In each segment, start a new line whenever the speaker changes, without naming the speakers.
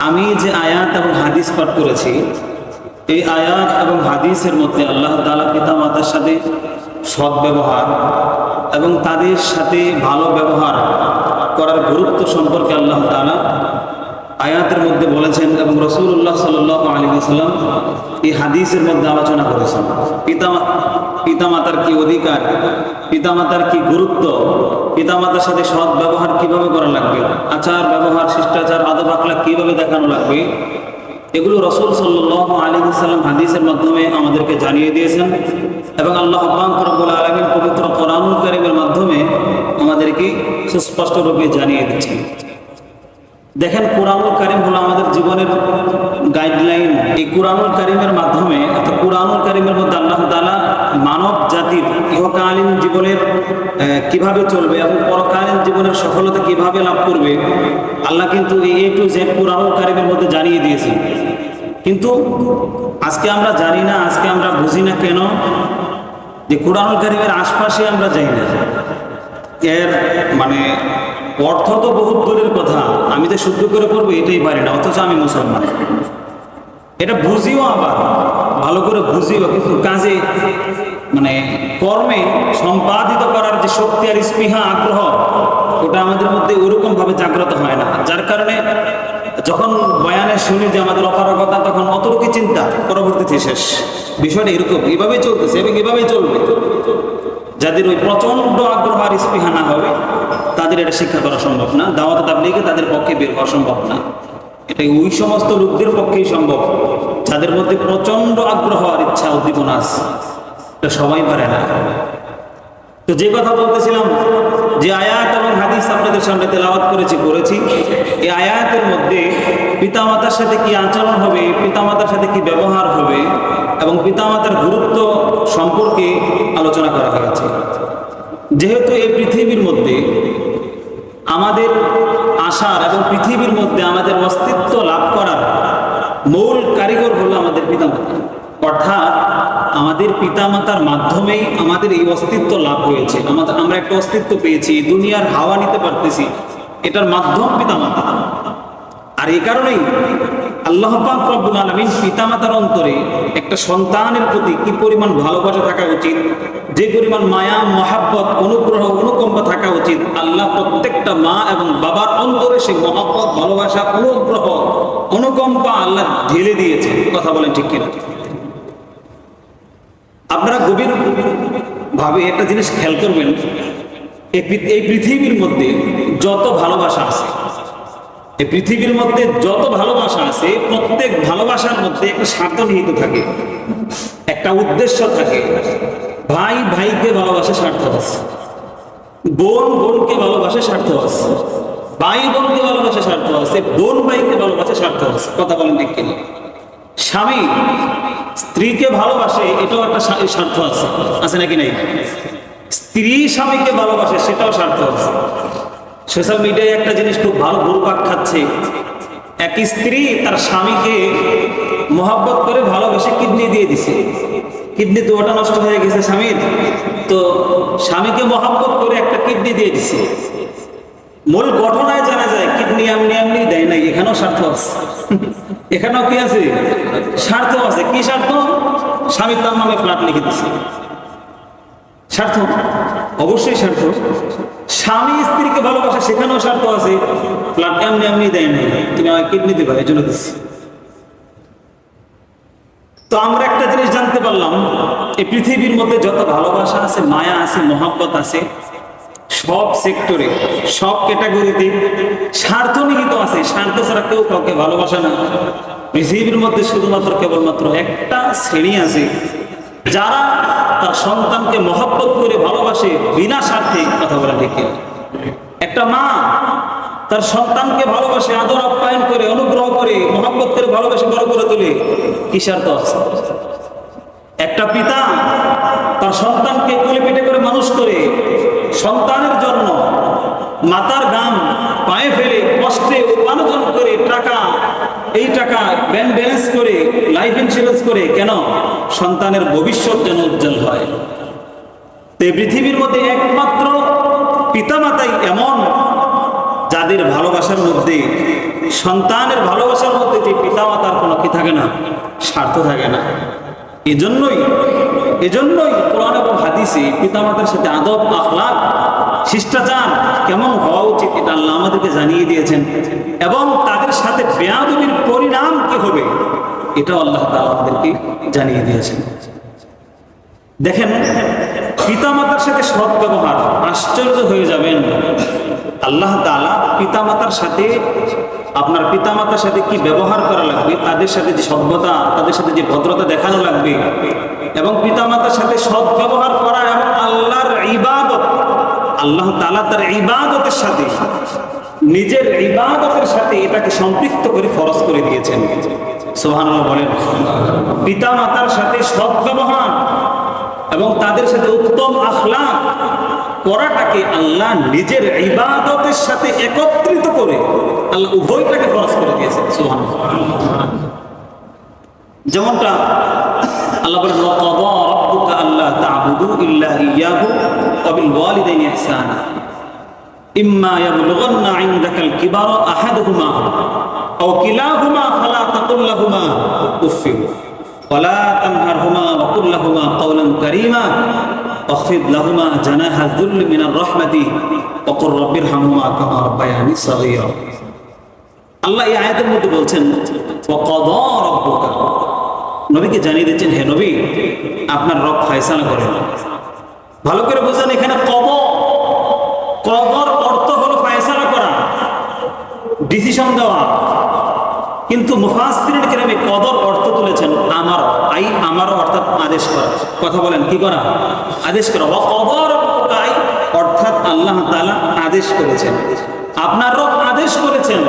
আমি যে আয়াত এবং হাদিস পাঠ করেছি, এই আয়াত এবং হাদিসের মধ্যে আল্লাহ তাআলা পিতা মাতার সাথে সৎ ব্যবহার এবং তাদের সাথে ভালো ব্যবহার করার গুরুত্ব সম্পর্কে আল্লাহ তাআলা আয়াতের মধ্যে বলেছেন এবং রাসূলুল্লাহ সাল্লাল্লাহু আলাইহি ওয়াসাল্লাম এই হাদিসের মধ্যে আলোচনা করেছেন। পিতামাতার কি অধিকার, পিতামাতার কি গুরুত্ব, পিতামাতার সাথে সৎ ব্যবহার কিভাবে করা লাগবে, আচার ব্যবহার শিষ্টাচার আদব আখলাক কিভাবে দেখানো লাগবে, এগুলো রাসূল সাল্লাল্লাহু আলাইহি ওয়াসাল্লাম হাদিসের মাধ্যমে আমাদেরকে জানিয়ে দিয়েছেন এবং আল্লাহ পাক রব্বুল আলামিন পবিত্র কোরআনুল কারীমের মাধ্যমে আমাদেরকে সুস্পষ্ট রূপে জানিয়ে দিচ্ছেন। দেখেন, কোরআনুল কারীম হলো আমাদের জীবনের গাইডলাইন। এই কোরআনুল কারীমের মাধ্যমে অর্থাৎ কোরআনুল কারীমের মধ্যে আল্লাহ তাআলা মানব জাতির ইহকালীন জীবনের কিভাবে চলবে এবং পরকালীন জীবনের সফলতা কিভাবে লাভ করবে আল্লাহ কিন্তু এ টু জেড কোরআনুল কারীমের মধ্যে জানিয়ে দিয়েছেন। কিন্তু আজকে আমরা জানি না, আজকে আমরা বুঝি না কেন যে কোরআনুল কারীমের আশপাশে আমরা যাই না। এর মানে অর্থ তো বহুত দূরের কথা, আমি তো শুদ্ধ করে পড়বো এটাই পারি না, অথচ আমি মুসলমান। এটা বুঝিও, আবার ভালো করে বুঝিও, কিন্তু কাজে মানে কর্মে সম্পাদিত করার যে শক্তি আর স্পৃহা আগ্রহ ওটা আমাদের মধ্যে ওরকম ভাবে জাগ্রত হয় না। যার কারণে যখন বয়ানে শুনি যে আমাদের অপারগতা, তখন অতটুকু চিন্তা, পরবর্তীতে শেষ। বিষয়টা এরকম, এভাবেই চলতেছে এবং এভাবেই চলবে। যাদের ওই প্রচন্ড আগ্রহ আর স্পৃহা না হবে তাদের এটা শিক্ষা করা সম্ভব না, দাওয়াত তাবলীগে তাদের পক্ষে বের হওয়া সম্ভব না। এটা ওই সমস্ত লোকদের পক্ষেই সম্ভব যাদের মধ্যে প্রচন্ড আগ্রহ আর ইচ্ছা উদ্দীপনা আছে। এটা সবাই পারে না। তো যে কথা বলতেছিলাম, যে আয়াত এবং হাদিস আপনাদের সামনে তেলাওয়াত করেছি, এই আয়াতের মধ্যে পিতামাতার সাথে কি আচরণ হবে, পিতামাতার সাথে কি ব্যবহার হবে এবং পিতামাতার গুরুত্ব সম্পর্কে আলোচনা করা হয়েছে। যেহেতু এই পৃথিবীর মধ্যে আমাদের আসার এবং পৃথিবীর মধ্যে আমাদের অস্তিত্ব লাভ করার মূল কারিগর হলো আমাদের পিতামাতা, অর্থাৎ আমাদের পিতামাতার মাধ্যমেই আমাদের এই অস্তিত্ব লাভ হয়েছে। আমরা একটা অস্তিত্ব পেয়েছি, দুনিয়ার হাওয়া নিতে পারতেছি, এটার মাধ্যম পিতামাতা। আর এই কারণেই আল্লাহ পাক রব্বুল আলামিন পিতামাতার অন্তরে একটা সন্তানের প্রতি কি পরিমাণ ভালোবাসা থাকা উচিত, যে পরিমাণ মায়া, মহাব্বত, অনুগ্রহ, অনুকম্পা থাকা উচিত, আল্লাহ প্রত্যেকটা মা এবং বাবার অন্তরে সেই মহাব্বত, ভালোবাসা, অনুগ্রহ, অনুকম্পা আল্লাহ ঢেলে দিয়েছে। কথা বলেন ঠিক কিনা? আপনারা গভীর ভাবে একটা জিনিস খেয়াল করবেন, এই পৃথিবীর মধ্যে যত ভালোবাসা আছে, এই পৃথিবীর মধ্যে যত ভালোবাসা আছে, প্রত্যেক ভালোবাসার মধ্যে একটা স্বার্থ নিহিত থাকে, একটা উদ্দেশ্য থাকে। ভাই ভাইকে ভালোবাসে, স্বার্থ আছে। বোন বোনকে ভালোবাসে, স্বার্থ আছে। ভাই বোনকে ভালোবাসে, স্বার্থ আছে। বোন ভাইকে ভালোবাসে, স্বার্থ আছে। কথা বলেন ঠিক কিনা? স্বামী স্ত্রীকে ভালোবাসে, এটাও একটা স্বার্থ আছে, আছে নাকি নাই? স্ত্রী স্বামীকে ভালোবাসে, সেটাও স্বার্থ আছে। সোশ্যাল মিডিয়ায় একটা জিনিস খুব ভালো ঘুরপাক খাচ্ছে, এক স্ত্রী তার স্বামীকে মহব্বত করে ভালোবেসে কিডনি দিয়ে দিছে। কিডনি তো ওটা নষ্ট হয়ে গেছে স্বামীর, তো স্বামীকে মহব্বত করে একটা কিডনি দিয়ে দিছে। মূল ঘটনায় জানা যায় কিডনি এমনি এমনি দেয় নাই, এখানেও স্বার্থ আছে। এখানেও কি আছে? স্বার্থ আছে। কি স্বার্থ? স্বামীর তার নামে ফ্ল্যাট লিখে দিছে, স্বার্থ, অবশ্যই স্বার্থ। স্বামী স্ত্রীকে ভালোবাসে, সেখানেও স্বার্থ আছে। ফ্ল্যাট এমনি এমনি দেয় নাই, তুমি আমাকে কিডনি দিবা, এই জন্য দিচ্ছি। তো আমরা একটা জিনিস জানতে পারলাম, এই পৃথিবীর মধ্যে যত ভালোবাসা আছে, মায়া আছে, মহব্বত আছে, সব সেক্টরে, সব ক্যাটাগরিতে স্বার্থ নিহিত আছে। স্বার্থ ছাড়া কেউ কাউকে ভালোবাসে না। পৃথিবীর মধ্যে শুধুমাত্র কেবলমাত্র একটা শ্রেণী আছে যারা তার সন্তানকে মহব্বত করে ভালোবাসে বিনা স্বার্থে। কথা বলা ঠিক? একটা মা তার সন্তানকে ভালোবাসে, আদর আপ্যায়ন করে, অনুগ্রহ করে, মহব্বত করে ভালোবাসে, বড় করে তোলে। কি স্বার্থ আছে? একটা পিতা তার সন্তানকে কোলে পিঠে করে মানুষ করে, সন্তানের জন্য মাতার গাম পায়ে ফেলে কষ্টে উপার্জন করে এই টাকা ব্যাংক ব্যালেন্স করে, লাইফ ইন্স্যুরেন্স করে, কেন? সন্তানের ভবিষ্যৎ যেন উজ্জ্বল হয়। তো পৃথিবীর মধ্যে একমাত্র পিতামাতাই এমন যাদের ভালোবাসার মধ্যে সন্তানের ভালোবাসার মধ্যে যে পিতামাতার কোনো কি থাকে না, স্বার্থ থাকে না। এজন্যই কোরআন এবং হাদিসে পিতামাতার সাথে আদব, আখলাক, শিষ্টাচার কেমন হওয়া উচিত এটা আল্লাহ আমাদেরকে জানিয়ে দিয়েছেন, এবং তাদের সাথে বেয়াদবির পরিণাম কি হবে এটাও আল্লাহ তাআলা আমাদেরকে জানিয়ে দিয়েছেন। দেখেন, পিতামাতার সাথে সৎ ব্যবহার, আশ্চর্য হয়ে যাবেন। আল্লাহ তাআলা পিতামাতার সাথে, আপনার পিতামাতার সাথে কি ব্যবহার করা লাগবে, তাদের সাথে যে সভ্যতা, তাদের সাথে যে ভদ্রতা দেখানো লাগবে, এবং পিতামাতার সাথে সৎ ব্যবহার করা এবং আল্লাহর ইবাদত, আল্লাহ তাআলা তার ইবাদতের সাথে, নিজের ইবাদতের সাথে এটাকে সম্পৃক্ত করে ফরজ করে দিয়েছেন। সুবহানাল্লাহ বলেন। পিতামাতার সাথে সৎ ব্যবহার এবং তাদের সাথে উত্তম আখলাক করাটাকে আল্লাহ নিজের ইবাদতের সাথে একত্রিত করে আল্লাহ উভয়টাকে ফরজ করে দিয়েছেন। সুবহানাল্লাহ। যেমনটা আল্লাহ বলেন, ওয়া ক্বাদা রাব্বুকা আল্লা তা'বুদু ইল্লা ইয়্যাহু ওয়া বিল ওয়ালিদাইনি ইহসানা ইম্মা ইয়াবলুগান্না ইনদাকাল কিবারা আহাদুহুমা আও কিলাহুমা ফালা তাকুল লাহুমা উফফিন ওয়ালা তানহারহুমা ওয়া কুল লাহুমা কাওলান কারীমা ওয়াখফিদ লাহুমা জানাহা যুল্লি মিনার রাহমাতি ওয়া কুর রাব্বিরহামহুমা কামা রাব্বায়ানি সাগীরা। আল্লাহ এই আয়াতের মধ্যে বলছেন, ওয়া ক্বাদা রাব্বুকা, নবীকে জানিয়ে দিচ্ছেন, হে নবী, আপনার রব ফয়সালা করেন। ভালো করে বুঝেন, এখানে কদর অর্থ হলো ফয়সালা করা, ডিসিশন দেওয়া। কিন্তু মুফাসসিরিন কেরামে কদর অর্থ তুলেছেন আমার অর্থাৎ আদেশ করা। কথা বলেন, কি করা? আদেশ করা। ওয়া ক্বাদা রাব্বুকা অর্থাৎ আল্লাহ তাআলা আদেশ করেছেন, আপনার রব আদেশ করেছেন।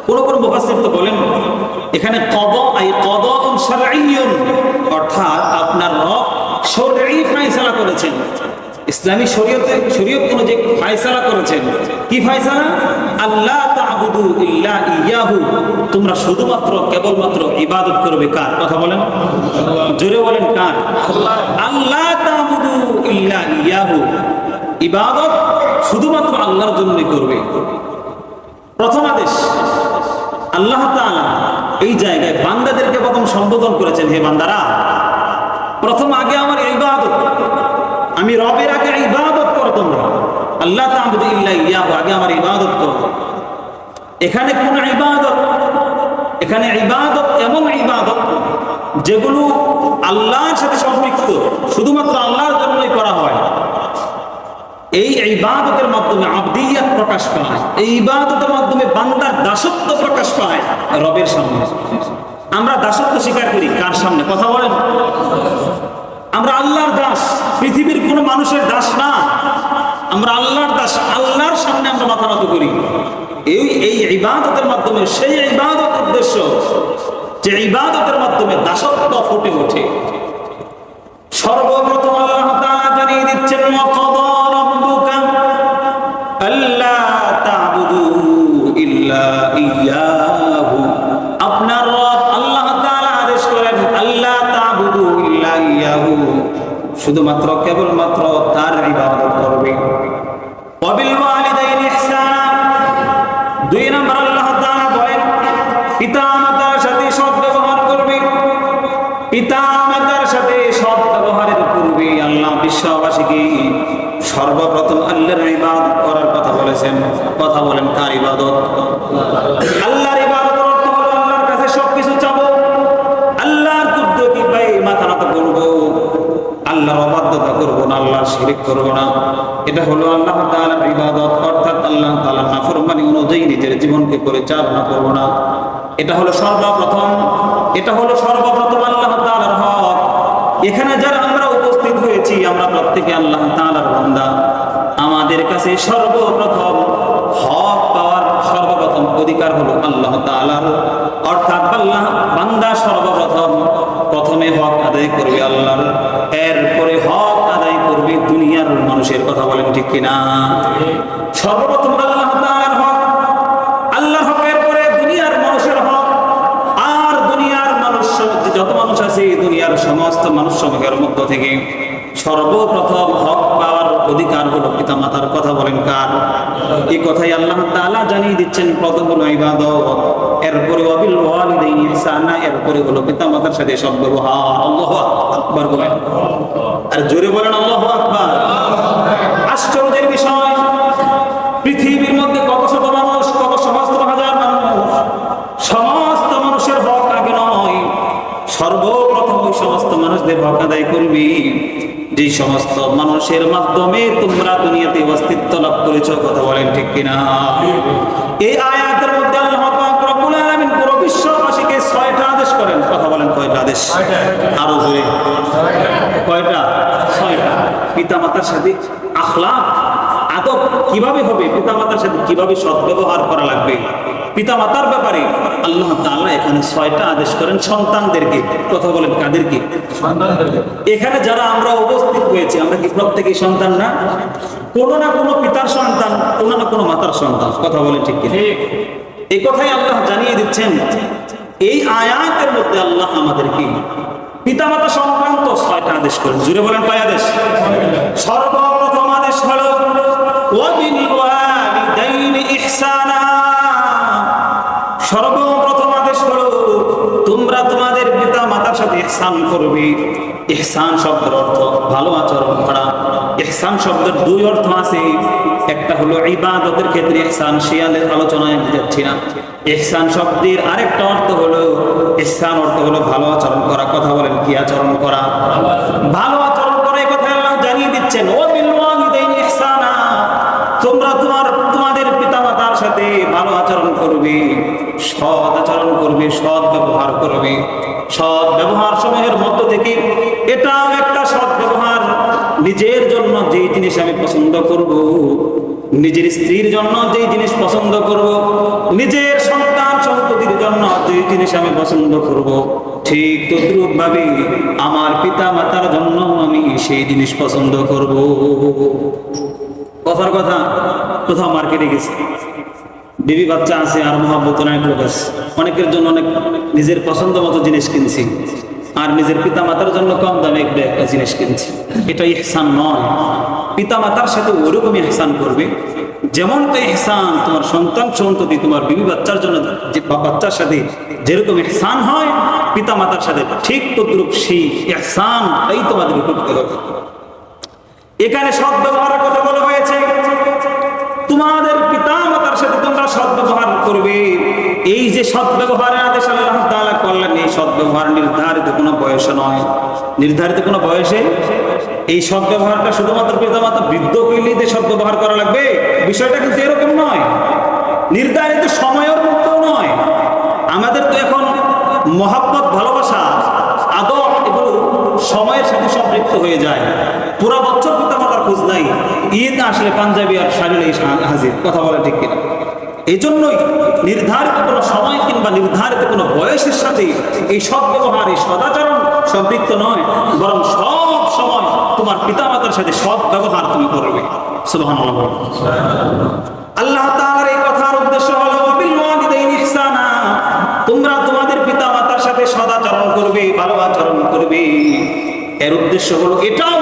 কোন মুফাসসির তো বলেন এখানে কদাউন শারঈয়্যুন অর্থাৎ আপনার রব শরঈ ফয়সালা করেছেন, ইসলামী শরীয়ত অনুযায়ী ফয়সালা করেছেন। কি ফয়সালা? আল্লাহ তা'বুদু ইল্লা ইয়্যাহু, তোমরা শুধুমাত্র কেবলমাত্র ইবাদত করবে কার? কথা বলেন, জোরে বলেন, কার? আল্লাহ তা'বুদু ইল্লা ইয়্যাহু, ইবাদত শুধুমাত্র আল্লাহর জন্যই করবে। প্রথম আদেশ আল্লাহ তাআলা এই জায়গায় বান্দাদেরকে প্রথম সম্বোধন করেছেন, হে বান্দারা, প্রথম আগে আমার ইবাদত, আমি রবের আগে ইবাদত করো তোমরা। আল্লাহ তা'বুদু ইল্লা ইয়্যাহু, আগে আমার ইবাদত করো। এখানে কোন ইবাদত? এখানে ইবাদত এমন ইবাদত যেগুলো আল্লাহর সাথে সম্পৃক্ত, শুধুমাত্র আল্লাহর জন্যই করা হয়। এই ইবাদতের মাধ্যমে আবদিয়াত প্রকাশ পায়, এই ইবাদতের মাধ্যমে বান্দার দাসত্ব প্রকাশ পায় রবের সামনে। আমরা দাসত্ব স্বীকার করি কার সামনে? কথা বলেন। আমরা আল্লাহর দাস, পৃথিবীর কোনো মানুষের দাস না, আমরা আল্লাহর দাস। আল্লাহর সামনে আমরা মাথা নত করি। এই ইবাদতের মাধ্যমে, সেই ইবাদত উদ্দেশ্য যে ইবাদতের মাধ্যমে দাসত্ব ফুটে ওঠে। সর্বপ্রথম আল্লাহ তাআলা জানিয়ে দিচ্ছেন, ওয়া ক্বাদা রাব্বুকা আল্লা তা'বুদু ইল্লা ইয়্যাহু, আপনার রব আল্লাহ তাআলা আদেশ করেন, আল্লা তা'বুদু ইল্লা ইয়্যাহু, শুধুমাত্র কেবলমাত্র তার ইবাদত করবে। ওয়া বিল ওয়ালিদাইনি ইহসানা, দুই নম্বর আল্লাহ তাআলা বলেন পিতামাতার সাথে সৎ ব্যবহার করবে। পিতামাতার সাথে সৎ ব্যবহারের পূর্বে আল্লাহ বিশ্ববাসীকে সর্বপ্রথম আল্লাহর ইবাদত করার কথা বলেছেন। কথা বলেন, কার ইবাদত? আল্লাহর ইবাদতের অর্থ হলো আল্লাহর কাছে সবকিছু চাবো, আল্লাহর কুদরতি পায়ে মাথা নত করব, আল্লাহর অবাধ্যতা করব না, আল্লাহর শিরক করব না। এটা হলো আল্লাহ তাআলার ইবাদত, অর্থাৎ আল্লাহ তাআলার নাফরমানি অনুযায়ী নিজের জীবনকে পরিচালনা করব না। এটা হলো সর্বপ্রথম আল্লাহ তাআলার হক। এখানে যারা আমরা উপস্থিত হয়েছি, আমরা প্রত্যেকে আল্লাহ তাআলার বান্দা। আমাদের কাছে সর্বপ্রথম হক পাওয়ার সর্বপ্রথম অধিকার হলো আল্লাহ তাআলার, অর্থাৎ আল্লাহ বান্দা প্রথমে হক আদায় করবে আল্লাহর, এরপরে হক আদায় করবে দুনিয়ার মানুষের। কথা বলেন, ঠিক কিনা? সর্বপ্রথম আল্লাহ তাআলার হক, আল্লাহর হকের পরে দুনিয়ার মানুষের হক। আর দুনিয়ার মানুষ, যত মানুষ আছে, দুনিয়ার সমস্ত মানুষ সমূহের মধ্য থেকে সর্বপ্রথম হক পাওয়ার অধিকার হলো পিতামাতার। কথা বলেন, কার? এই কথাই আল্লাহ তাআলা জানিয়ে দিচ্ছেন প্রথম হলো ইবাদত, এরপরে ওয়াবিল ওয়ালিদাইনি ইহসানা, এরপরে হলো পিতামাতার সাথে সদ্ব্যবহার। আল্লাহু আকবার বলেন, আর জোরে বলেন আল্লাহু আকবার। আশ্চর্যের বিষয়, পৃথিবীর মধ্যে কত শত মানুষ, কত সহস্র হাজার মানুষ, সমস্ত মানুষের হক আগে নয়, সর্বপ্রথম ওই সমস্ত মানুষদের হক আদায় করবি যে সমস্ত মানুষের মাধ্যমে তোমরা দুনিয়াতে অস্তিত্ব লাভ করেছো। কথা বলেন ঠিক কিনা? এই আয়াতের মধ্যে আল্লাহ পাক রব্বুল আলামিন পুরো বিশ্ববাসীকে 6টা আদেশ করেন। কথা বলেন কয়টা আদেশ? আরো জোরে কয়টা? 6টা। পিতামাতার সাথে আখলাক, আদব কিভাবে হবে, পিতামাতার সাথে কিভাবে সদ্ব্যবহার করা লাগবে, পিতামাতার ব্যাপারে আল্লাহ তাআলা এখানে 6টা আদেশ করেন সন্তানদেরকে। কথা বলেন কাদেরকে? সন্তানদেরকে। এখানে যারা আমরা উপস্থিত হয়েছি, আমরা কি প্রত্যেকই সন্তান না? কোনো না কোনো পিতার সন্তান, কোনো না কোনো মাতার সন্তান। কথা বলেন ঠিক কিনা? এই কথাই আল্লাহ জানিয়ে দিচ্ছেন এই আয়াতের মধ্যে। আল্লাহ আমাদেরকে পিতামাতা সংক্রান্ত 6টা আদেশ করেন। জুড়ে বলেন কয় আদেশ? সর্বপ্রথম আদেশ হলো ওয়াবিল ওয়ালিদাইনি ইহসানা। সর্বপ্রথম আদেশ হলো তোমরা তোমাদের পিতা মাতার সাথে ইহসান করবে। ইহসান শব্দের অর্থ ভালো আচরণ করা। ইহসান শব্দের 2 অর্থ আছে, একটা হলো ইবাদতের ক্ষেত্রে ইহসান, শিয়ালের আলোচনায় আমি যাচ্ছি না। ইহসান শব্দের আরেকটা অর্থ হলো, ইহসান অর্থ হলো ভালো আচরণ করা। কথা বলেন কি আচরণ করা? ভালো আচরণ করা। এই কথা আল্লাহ জানিয়ে দিচ্ছেন ওয়াবিল ওয়ালিদাইনি ইহসানা, তোমরা তোমাদের পিতামাতার সাথে ভালো আচরণ করবে, সৎ আচরণ করবে, সৎ ব্যবহার করবে। সৎ ব্যবহার সমূহের মধ্য থেকে এটাও একটা সৎ ব্যবহার। নিজের জন্য যেই জিনিস আমি পছন্দ করব, নিজের স্ত্রীর জন্য যেই জিনিস পছন্দ করব, নিজের সন্তান সন্ততির জন্য যেই জিনিস আমি পছন্দ করব, ঠিক তদ্রূপ ভাবে আমার পিতা মাতার জন্য আমি সেই জিনিস পছন্দ করব। কথার কথা, কোথাও মার্কেটে গেছি, বিবি বাচ্চা আছে আর মহাব্বত অনেক লোক আছে, অনেকের জন্য অনেক নিজের পছন্দ মতো জিনিস কিনছি, আর নিজের পিতা মাতার জন্য কম দামে একটা জিনিস কিনছি। এটা ইহসান নয়। পিতা মাতার সাথে ওরকমই ইহসান করবে যেমনটা ইহসান তোমার সন্তান সন্ততি, তোমার বিবি বাচ্চার জন্য যে বাচ্চার সাথে যেরকম ইহসান হয় পিতা মাতার সাথে, ঠিক তদ্রূপ সেই ইহসানটাই তোমাদের করতে হবে। এখানে সৎ ব্যবহারের কথা বলা হয়েছে। তোমাদের পিতা মাতার সাথে তোমরা সৎ ব্যবহার করবে। এই যে সৎ ব্যবহারের আদেশ আল্লাহ তাআলা করলেন, এই সৎ ব্যবহার নির্ধারিত কোনো বয়সে নয়। নির্ধারিত কোনো বয়সে এই সৎ ব্যবহারটা শুধুমাত্র পিতা মাতা বৃদ্ধ হইলেই যে সৎ ব্যবহার করা লাগবে, বিষয়টা কিন্তু এরকম নয়। নির্ধারিত সময়ের মধ্যেও নয়। আমাদের তো এখন মহাব্বত, ভালোবাসা, আদব এগুলো সময়ের সাথে সম্পৃক্ত হয়ে যায়। পুরা বছর পিতা মাতার খোঁজ নাই, ঈদ আসলে পাঞ্জাবি আর শাড়ি হাজির। কথা বলা ঠিক কিনা? এই জন্যই নির্ধারিত কোনো সময় কিংবা নির্ধারিত কোনো বয়সের সাথে এই সৎ ব্যবহার, এই সদাচরণ সম্পৃক্ত নয়, বরং সব সময় তোমার পিতা মাতার সাথে সৎ ব্যবহার তুমি করবে। সুবহানাল্লাহ। আল্লাহ তাআলার এই কথার উদ্দেশ্য হলো বিল ওয়ালিদাইনি ইহসানা, তোমরা তোমাদের পিতা মাতার সাথে সদাচরণ করবে, ভালো আচরণ করবে। এর উদ্দেশ্য হলো এটাও,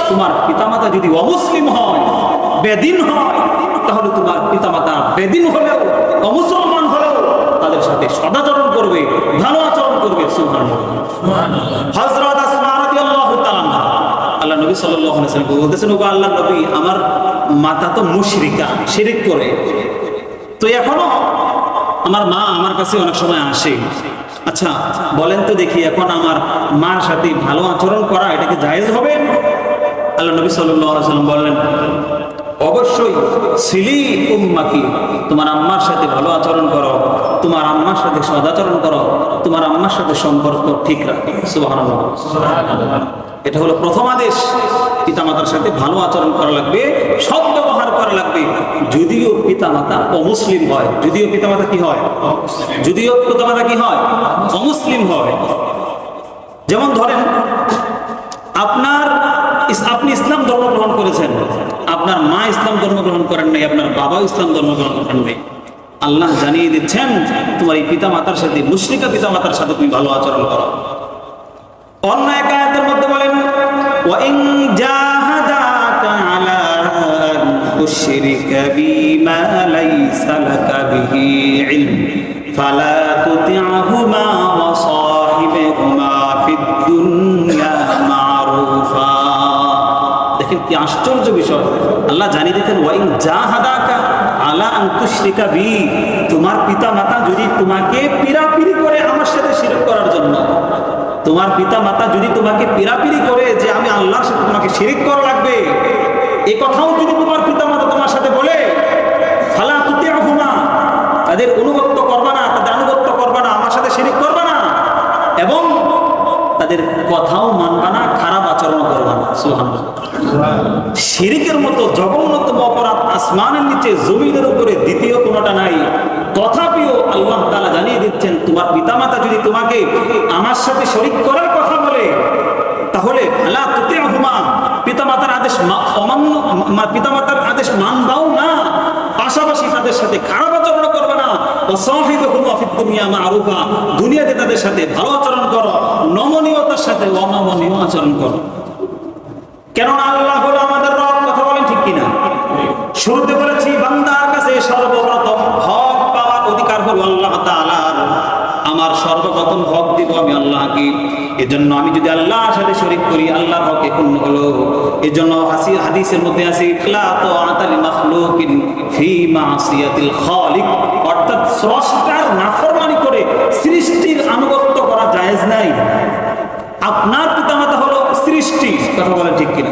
তোমার পিতামাতা যদি অমুসলিম হয়, বেদিন হয়, তাহলে তোমার পিতামাতা বেদিন হলেও, অমুসলমান হলেও তাদের সাথে সদাচরণ করবে, ভালো আচরণ করবে। সুবহানাল্লাহ। হযরত আসমা রাদিয়াল্লাহু তাআলা, আল্লাহ নবী সাল্লাল্লাহু আলাইহি ওয়াসাল্লাম বলতেছেন, ওগো আল্লাহর নবী, আমার মাতা তো মুশরিকা, শিরক করে, তো এখনো আমার মা আমার কাছে অনেক সময় আসে। আচ্ছা বলেন তো দেখি, এখন আমার মার সাথে ভালো আচরণ করা এটা কি জায়েজ হবে? আল্লাহ নবী সাল্লাল্লাহু আলাইহি ওয়াসাল্লাম বললেন, অবশ্যই সিলি উম্মাকি, তোমার আম্মার সাথে ভালো আচরণ করো, তোমার আম্মার সাথে সদাচরণ করো, তোমার আম্মার সাথে সম্পর্ক ঠিক রাখো। সুবহানাল্লাহ। এটা হলো প্রথম আদেশ। পিতামাতার সাথে ভালো আচরণ করা লাগবে, সৎ ব্যবহার করা লাগবে, যদিও পিতামাতা অমুসলিম হয়। যদিও পিতামাতা কি হয়? যদিও পিতামাতা কি হয়? অমুসলিম হয়। যেমন ধরেন আপনি ইসলাম ধর্ম গ্রহণ করেছেন, আপনার মা ইসলাম ধর্ম গ্রহণ করেন নাই, আপনার বাবা ইসলাম ধর্ম গ্রহণ করেন নাই। আল্লাহ জানিয়ে দিচ্ছেন তোমার এই পিতামাতার সাথে, মুশরিকা পিতামাতার সাথে তুমি ভালো আচরণ করো। অন্য এক আয়াতের মধ্যে বলেন, ওয়া ইন জাহাদাকা আলা تشرك بي ما ليس لك به علم فلا تطعهما وصاحبهما في الدنيا معروفا। দেখেন কি আশ্চর্য বিষয়, আল্লাহ জানিয়ে দিতেন ওয়াইন জাহাদাকা আলা আন তুশরিকা বি, তোমার পিতা মাতা যদি তোমাকে পিরাপিরি করে আমার সাথে শিরক করার জন্য, তোমার পিতা মাতা যদি তোমাকে পিরাপিরি করে যে আমি আল্লাহর সাথে তোমাকে শিরিক করা লাগবে, এই কথাও যদি তোমার পিতা মাতা তোমার সাথে বলে, ফালা তুতিউহুমা, তাদের অনুগত্য করবা না, তাদের আনুগত্য করবা না, আমার সাথে শিরিক করবা না, এবং তাদের কথাও মানবা না, খারাপ আচরণ করবা না। সুবহানাল্লাহ। শিরিকের মতো জঘন্যতম অপরাধ আসমানের নিচে জমিনের উপরে দ্বিতীয় কোনোটা নাই। তথাপিও আল্লাহ তাআলা জানিয়ে দিচ্ছেন তোমার পিতামাতা যদি তোমাকে আমার সাথে শরীক করার কথা বলে, তাহলে ফালা তুতিউহুমা, পিতামাতার আদেশ অমান্য, পিতামাতার আদেশ মানবাও না, পাশাপাশি তাদের সাথে খারাপ আচরণ করবে না। ওয়াসাহিবহুমা ফিদ দুনিয়া মারুফা, দুনিয়াতে তাদের সাথে ভালো আচরণ করো, নমনীয়তার সাথে অনমনীয় আচরণ করো। কেননা আল্লাহ হলো আমাদের রব। কথা বলেন ঠিক কিনা? শুরুতে বলেছি বান্দার কাছে সর্বপ্রথম হক পাওয়ার অধিকার হলো আল্লাহ তাআলার। আমার সর্বপ্রথম হক দিব আমি আল্লাহকে। এজন্য আমি যদি আল্লাহর সাথে শরীক করি, আল্লাহর হকে পূর্ণ হলো। এজন্য হাদিসের মধ্যে আছে লা তাআতা লি মাখলুকিন ফি মাসিয়াতিল খালিক, অর্থাৎ স্রষ্টার নাফরমানি করে সৃষ্টির আনুগত্য করা জায়েজ নাই। আপনার পিতামাতা হলো সৃষ্টি, কথা বলেন ঠিক কিনা?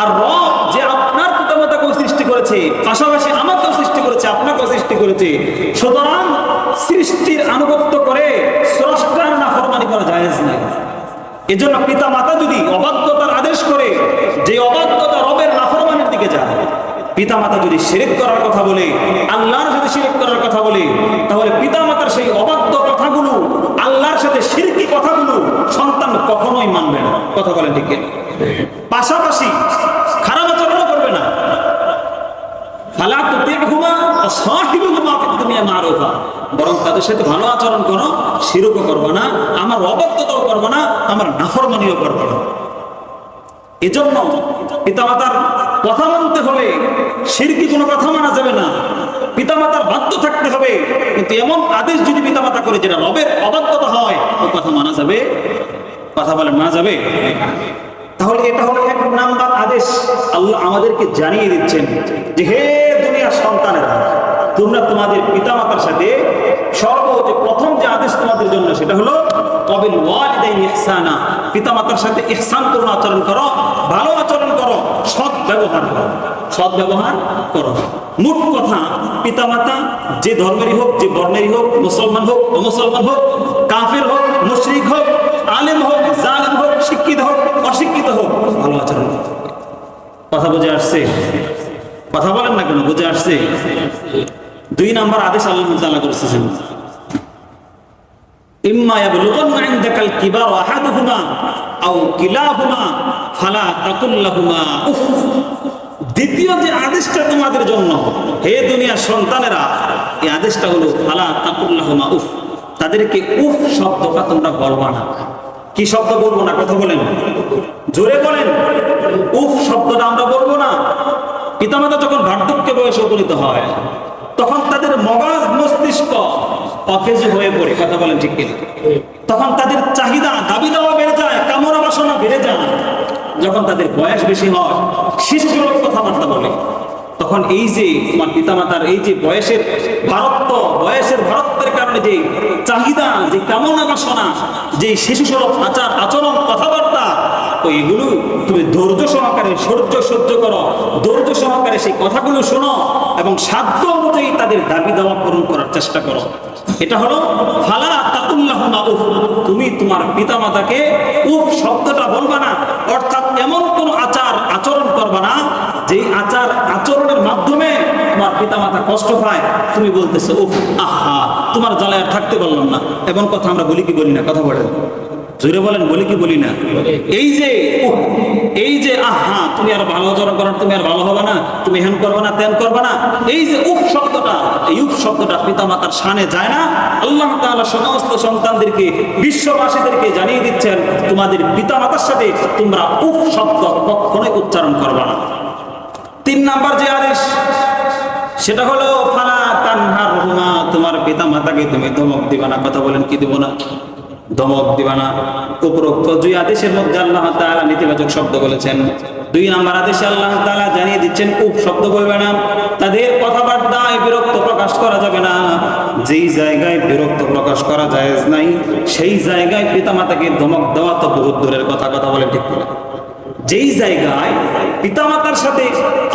আর রব যে আপনার পিতামাতাকেও সৃষ্টি করেছে, পাশাপাশি আমাকেও সৃষ্টি করেছে, আপনাকেও সৃষ্টি করেছে, সুতরাং সৃষ্টির আনুগত্য করে স্রষ্টার নাফরমানি করা জায়েজ নাই। এজন্য পিতামাতা যদি অবাধ্যতার আদেশ করে, যে অবাধ্যতা রবের নাফরমানির দিকে যায়, পিতামাতা যদি শিরক করার কথা বলে, আল্লাহর সাথে শিরক করার কথা বলে, তাহলে পিতামাতার সেই অবাধ্য কথাগুলো, আল্লাহর সাথে শিরকি কথাগুলো সন্তান কখনোই মানবে না। কথা বলেন ঠিক কিনা? পাশাপাশি খারাপ আচরণ করবে না। ফালা তুতিউহুমা ওয়া সাহিবহুমা ফিদ দুনিয়া মারুফা, বরং তাদের সাথে ভালো আচরণ করো, শিরকও করবে না, আমার অবাধ্যতাও করবে না, আমার নাফরমানিও করবে না। এজন্য পিতামাতার কথা মানতে হবে, শিরকি কোনো কথা মানা যাবে না। পিতামাতার বাধ্য থাকতে হবে, কিন্তু এমন আদেশ যদি পিতামাতা করে যেটা রবের অবাধ্যতা হয়, ও কথা মানা যাবে? কথা বলে মানা যাবে? তাহলে এটা হলো এক নাম্বার আদেশ। আল্লাহ আমাদেরকে জানিয়ে দিচ্ছেন যে হে দুনিয়ার সন্তানেরা, তোমরা তোমাদের পিতামাতার সাথে প্রথম যে আদেশ তোমাদের জন্য সেটা হলো ওয়াবিল ওয়ালিদাইনি ইহসানা, পিতামাতার সাথে ইহসানপূর্ণ আচরণ করো, ভালো আচরণ করো, সৎ ব্যবহার করো, সৎ ব্যবহার করো। মোট কথা, পিতামাতা যে ধর্মেরই হোক, যে বর্ণেরই হোক, মুসলমান হোক, অমুসলমান হোক, কাফের হোক, মুশরিক হোক, আলেম হোক, জালেম হোক, শিক্ষিত হোক, অশিক্ষিত হোক, ভালো আচরণ করতে হবে। কথা বুঝে আসছে? কথা বলেন না কেন? বুঝে আসছে? দুই নাম্বার আদেশ আল্লাহ তাআলা করেছেন, ইম্মা ইয়াবলুগান্না ইনদাকাল কিবারু আহাদুহুমা আও কিলাহুমা ফালা তাকুল লাহুমা উফ। দ্বিতীয় যে আদেশটা তোমাদের জন্য হে দুনিয়ার সন্তানেরা, এই আদেশটা হলো ফালা তাকুল লাহুমা উফ, তাদেরকে উফ শব্দটা তোমরা বলবা না। কি শব্দ বলবো না? কথা বলেন, জোরে বলেন। উফ শব্দটা আমরা বলবো না। পিতামাতা যখন বার্ধক্য বয়সে উপনীত হয়, তখন তাদের মগজ মস্তিষ্ক অকেজ হয়ে পড়ে। কথা বলেন ঠিক কিনা? তখন তাদের চাহিদা, দাবি দেওয়া বেড়ে যায়, কামনা বাসনা বেড়ে যায়। যখন তাদের বয়স বেশি হয়, শিশুসুলভ কথাবার্তা বলে, তখন এই যে তোমার পিতামাতার এই যে বয়সের ভারত্বের কারণে যে চাহিদা, যে কামনা বাসনা, যে শিশুসুলভ আচরণ, কথাবার্তা, এইগুলো তুমি ধৈর্য সহকারে সহ্য করো, ধৈর্য সহকারে সেই কথাগুলো শোনো এবং সাধ্য অনুযায়ী তাদের দাবি দাওয়া পূরণ করার চেষ্টা করো। এটা হলো ফালা তাকুল লাহুমা উফ, তুমি তোমার পিতামাতাকে উফ শব্দটা বলবা না, অর্থাৎ এমন কোন আচরণ করবা না যে আচরণের মাধ্যমে তোমার পিতামাতা কষ্ট পায়, তুমি বলতেছো উফ, আহা, তোমার জ্বালায় আর থাকতে পারলাম না। এমন কথা আমরা বলি কি বলি না? কথা বলেন, জোরে বলেন, বলি কি বলি না? এই যে আহা, তুমি আর ভালো আচরণ করো, তুমি আর ভালো হবে না, তুমি হেন করবে না, তেন করবে না, এই যে উফ শব্দটা, এই উফ শব্দটা পিতামাতার শানে যায় না। আল্লাহ তাআলা সমস্ত সন্তানদেরকে, বিশ্ববাসীদেরকে জানিয়ে দিচ্ছেন, তোমাদের পিতামাতার সাথে তোমরা উফ শব্দ কখনোই উচ্চারণ করবে না। তিন নাম্বার যে আদেশ সেটা হলো ফালা তানহারহুমা, তোমার পিতা মাতাকে তুমি ধমক দিবা না। কথা বলেন, কি দিব না? ধমক দিবা না। উপরোক্ত দুই আদেশের মধ্যে আল্লাহ তাআলা নেতিবাচক শব্দ বলেছেন। দুই নাম্বার আদেশে আল্লাহ তাআলা জানিয়ে দিচ্ছেন উপ শব্দ বলবে না, তাদের কথাবার্তায় বিরক্ত প্রকাশ করা যাবে না। যেই জায়গায় বিরক্ত প্রকাশ করা জায়েজ নাই সেই জায়গায় পিতামাতাকে ধমক দেওয়া তো বহুত দূরের কথা। কথা বলেন, ঠিক না? যেই জায়গায় পিতামাতার সাথে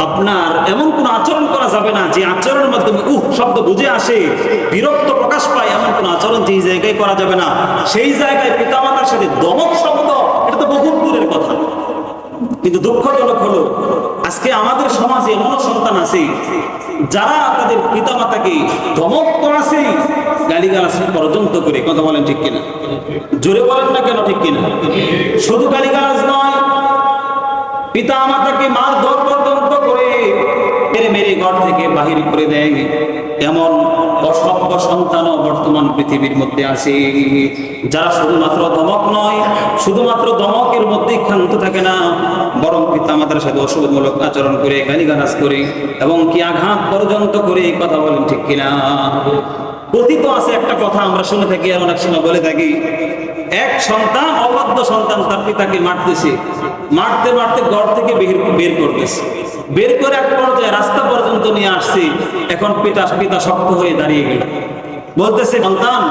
আপনার এমন কোন আচরণ করা যাবে না যে আচরণের মাধ্যমে শব্দ বুঝে আসে, বিরক্ত প্রকাশ পায়, এমন কোন আচরণ যেই জায়গায় করা যাবে না। সেই জায়গায় পিতামাতার সাথে ধমক শব্দ, এটা তো বহুত দূরের কথা। কিন্তু দুঃখজনক হলো আজকে আমাদের সমাজে এমন সন্তান আছে যারা তাদের পিতামাতাকে ধমক করাছে, গালিগালাজ পর্যন্ত করে। কথা বলেন, ঠিক কিনা? জোরে বলেন না কেন, ঠিক কিনা? শুধু গালিগালাজ নয়, পিতা মাতাকে মারধর পর্যন্ত করে মেরে মেরে ঘর থেকে বাহির করে দেয়। এমন অসভ্য সন্তানও বর্তমান পৃথিবীর মধ্যে আছে, যারা শুধুমাত্র ধমক নয়, শুধুমাত্র ধমকের মধ্যেই ক্ষান্ত থাকে না, বরং পিতা মাতার সাথে অশুভমূলক আচরণ করে, গালিগালাজ করে এবং কি আঘাত পর্যন্ত করে। কথা বলেন, ঠিক কিনা? কথিত আছে একটা কথা আমরা শুনে থাকি আর অনেক সময় বলে থাকি, এক সন্তান, অবাধ্য সন্তান তার পিতাকে মারতেছে, মারতে মারতে ঘর থেকে বের করতেছে, বের করে এক পর্যায়ে রাস্তা পর্যন্ত নিয়ে আসছে। এখন পিতা শক্ত হয়ে দাঁড়িয়ে গেল, বলতেছে, সন্তান